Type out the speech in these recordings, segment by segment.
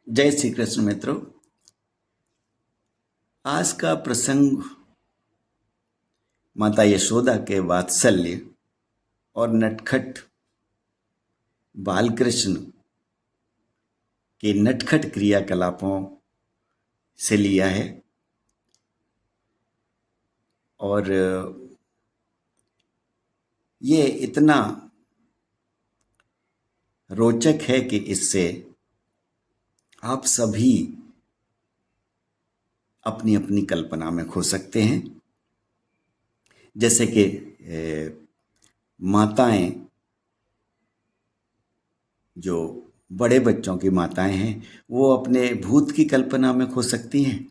जय श्री कृष्ण मित्रों। आज का प्रसंग माता यशोदा के वात्सल्य और नटखट बालकृष्ण के नटखट क्रियाकलापों से लिया है। और ये इतना रोचक है कि इससे आप सभी अपनी अपनी कल्पना में खो सकते हैं। जैसे कि माताएं, जो बड़े बच्चों की माताएं हैं, वो अपने भूत की कल्पना में खो सकती हैं।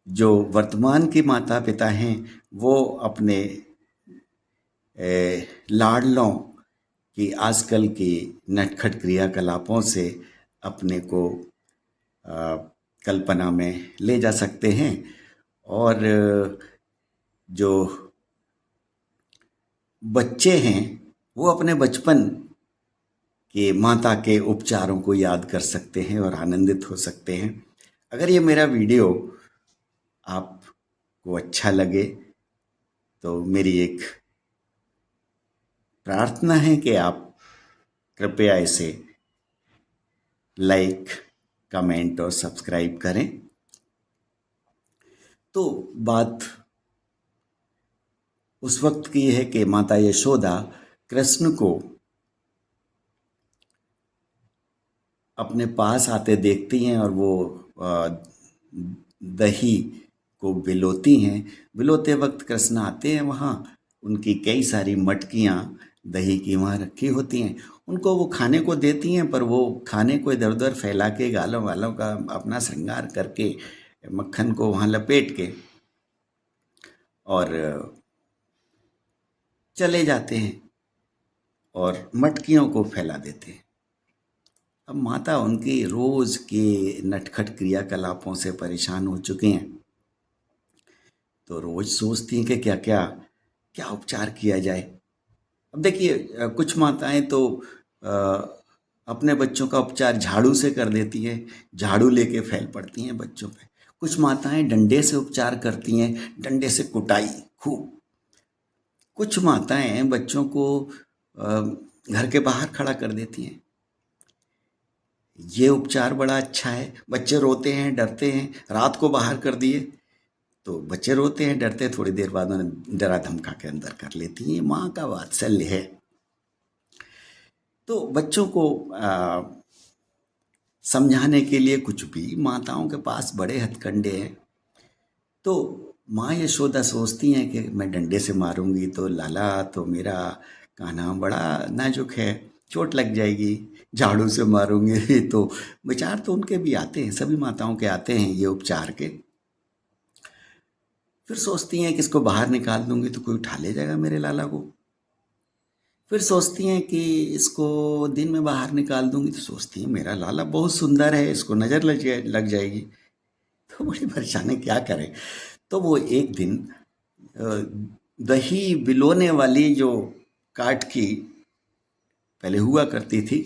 जो वर्तमान के माता पिता हैं वो अपने लाडलों की आजकल की नटखट क्रियाकलापों से अपने को कल्पना में ले जा सकते हैं। और जो बच्चे हैं वो अपने बचपन के माता के उपचारों को याद कर सकते हैं और आनंदित हो सकते हैं। अगर ये मेरा वीडियो आपको अच्छा लगे तो मेरी एक प्रार्थना है कि आप कृपया इसे लाइक, कमेंट और सब्सक्राइब करें। तो बात उस वक्त की है कि माता यशोदा कृष्ण को अपने पास आते देखती हैं और वो दही को बिलोती हैं। बिलोते वक्त कृष्ण आते हैं, वहाँ उनकी कई सारी मटकियाँ दही की वहाँ रखी होती हैं। उनको वो खाने को देती हैं, पर वो खाने को इधर उधर फैला के गालों वालों का अपना श्रृंगार करके मक्खन को वहाँ लपेट के और चले जाते हैं और मटकियों को फैला देते हैं। अब माता उनकी रोज के नटखट क्रियाकलापों से परेशान हो चुके हैं, तो रोज सोचती हैं कि क्या क्या क्या उपचार किया जाए। अब देखिए, कुछ माताएं तो अपने बच्चों का उपचार झाड़ू से कर देती हैं, झाड़ू लेके फैल पड़ती हैं बच्चों पे। कुछ माताएं डंडे से उपचार करती हैं, डंडे से कुटाई खूब। कुछ माताएं बच्चों को घर के बाहर खड़ा कर देती हैं। ये उपचार बड़ा अच्छा है। बच्चे रोते हैं, डरते हैं, रात को बाहर कर दिए तो बच्चे रोते हैं, डरते हैं, थोड़ी देर बाद उन्हें डरा धमका के अंदर कर लेती हैं। माँ का वात्सल्य है। तो बच्चों को समझाने के लिए कुछ भी माताओं के पास बड़े हथकंडे हैं। तो माँ यशोदा सोचती हैं कि मैं डंडे से मारूंगी तो लाला तो मेरा कान्हा बड़ा नाजुक है, चोट लग जाएगी। झाड़ू से मारूंगी तो विचार तो उनके भी आते हैं, सभी माताओं के आते हैं ये उपचार के। फिर सोचती हैं कि इसको बाहर निकाल दूंगी तो कोई उठा ले जाएगा मेरे लाला को। फिर सोचती हैं कि इसको दिन में बाहर निकाल दूंगी तो सोचती हैं मेरा लाला बहुत सुंदर है, इसको नज़र लग जाएगी। तो बड़ी परेशानी, क्या करें। तो वो एक दिन दही बिलोने वाली जो काठ की पहले हुआ करती थी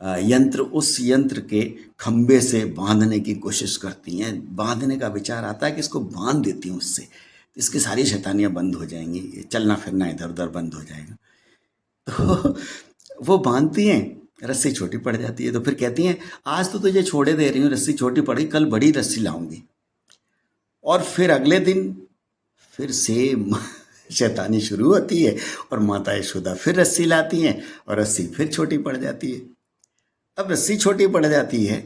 यंत्र, उस यंत्र के खंबे से बांधने की कोशिश करती हैं। बांधने का विचार आता है कि इसको बांध देती हूँ उससे, इसकी सारी शैतानियाँ बंद हो जाएंगी, चलना फिरना इधर उधर बंद हो जाएगा। तो वो बांधती हैं, रस्सी छोटी पड़ जाती है। तो फिर कहती हैं आज तो तुझे छोड़े दे रही हूँ, रस्सी छोटी पड़ी, कल बड़ी रस्सी लाऊंगी। और फिर अगले दिन फिर सेम शैतानी शुरू होती है और माता यशोदा फिर रस्सी लाती हैं और रस्सी फिर छोटी पड़ जाती है। अब रस्सी छोटी पड़ जाती है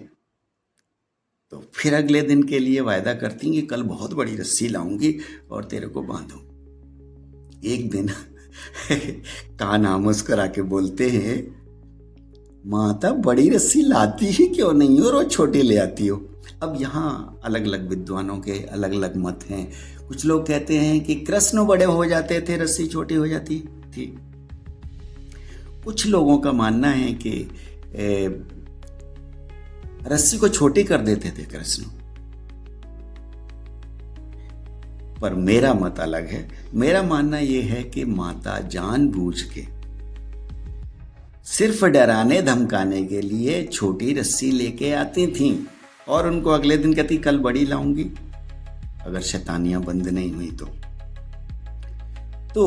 तो फिर अगले दिन के लिए वायदा करती हैं कि कल बहुत बड़ी रस्सी लाऊंगी और तेरे को बांधूं। एक दिन कान्हा मुस्कुरा के बोलते हैं, माता बड़ी रस्सी लाती ही क्यों नहीं हो और वो छोटी ले आती हो। अब यहाँ अलग अलग विद्वानों के अलग अलग मत हैं। कुछ लोग कहते हैं कि कृष्ण बड़े हो जाते थे, रस्सी छोटी हो जाती थी। कुछ लोगों का मानना है कि रस्सी को छोटी कर देते थे कृष्ण। पर मेरा मत अलग है। मेरा मानना यह है कि माता जानबूझ के सिर्फ डराने धमकाने के लिए छोटी रस्सी लेके आती थीं और उनको अगले दिन कहती कल बड़ी लाऊंगी, अगर शैतानियां बंद नहीं हुई तो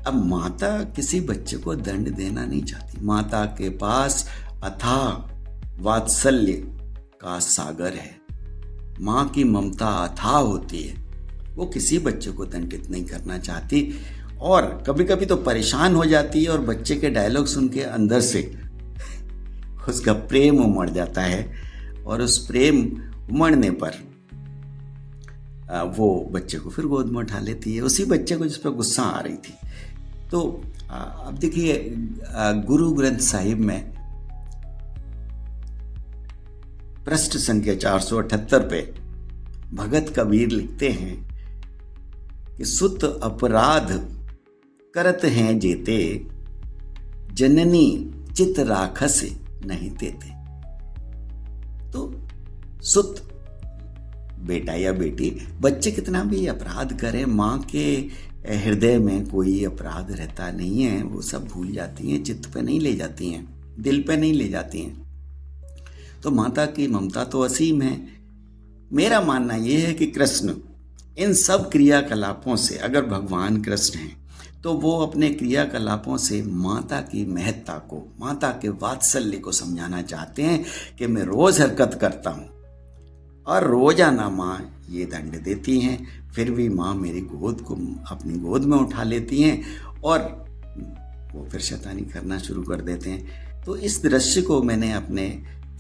अब माता किसी बच्चे को दंड देना नहीं चाहती। माता के पास अथाह वात्सल्य का सागर है। माँ की ममता अथाह होती है, वो किसी बच्चे को दंडित नहीं करना चाहती। और कभी कभी तो परेशान हो जाती है और बच्चे के डायलॉग सुन के अंदर से उसका प्रेम उमड़ जाता है और उस प्रेम उमड़ने पर वो बच्चे को फिर गोद में उठा लेती है, उसी बच्चे को जिस पर गुस्सा आ रही थी। तो अब देखिए, गुरु ग्रंथ साहिब में पृष्ठ संख्या 478 पे भगत कबीर लिखते हैं कि सुत अपराध करत हैं जेते, जननी चित राखस नहीं देते। तो सुत बेटा या बेटी, बच्चे कितना भी अपराध करें, माँ के हृदय में कोई अपराध रहता नहीं है, वो सब भूल जाती हैं, चित्त पे नहीं ले जाती हैं, दिल पे नहीं ले जाती हैं। तो माता की ममता तो असीम है। मेरा मानना ये है कि कृष्ण इन सब क्रियाकलापों से, अगर भगवान कृष्ण हैं तो वो अपने क्रियाकलापों से माता की महत्ता को, माता के वात्सल्य को समझाना चाहते हैं कि मैं रोज हरकत करता हूँ और रोजाना माँ ये दंड देती हैं, फिर भी माँ मेरी गोद को अपनी गोद में उठा लेती हैं और वो फिर शैतानी करना शुरू कर देते हैं। तो इस दृश्य को मैंने अपने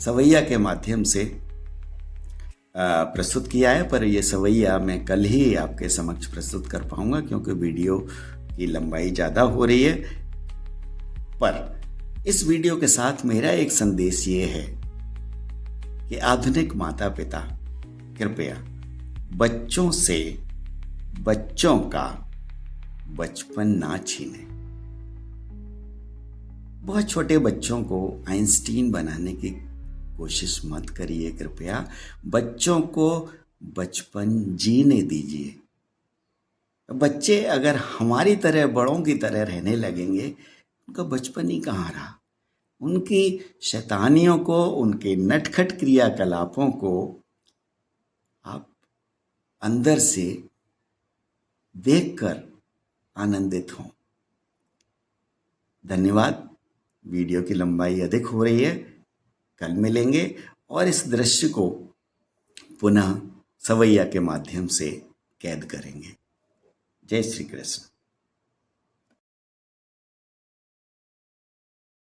सवैया के माध्यम से प्रस्तुत किया है, पर यह सवैया मैं कल ही आपके समक्ष प्रस्तुत कर पाऊंगा क्योंकि वीडियो की लंबाई ज़्यादा हो रही है। पर इस वीडियो के साथ मेरा एक संदेश ये है कि आधुनिक माता पिता कृपया बच्चों से बच्चों का बचपन ना छीने। बहुत छोटे बच्चों को आइंस्टीन बनाने की कोशिश मत करिए। कृपया बच्चों को बचपन जीने दीजिए। बच्चे अगर हमारी तरह बड़ों की तरह रहने लगेंगे, उनका बचपन ही कहाँ रहा। उनकी शैतानियों को, उनके नटखट क्रियाकलापों को आप अंदर से देखकर आनंदित हों। धन्यवाद। वीडियो की लंबाई अधिक हो रही है, कल मिलेंगे और इस दृश्य को पुनः सवैया के माध्यम से कैद करेंगे। जय श्री कृष्ण।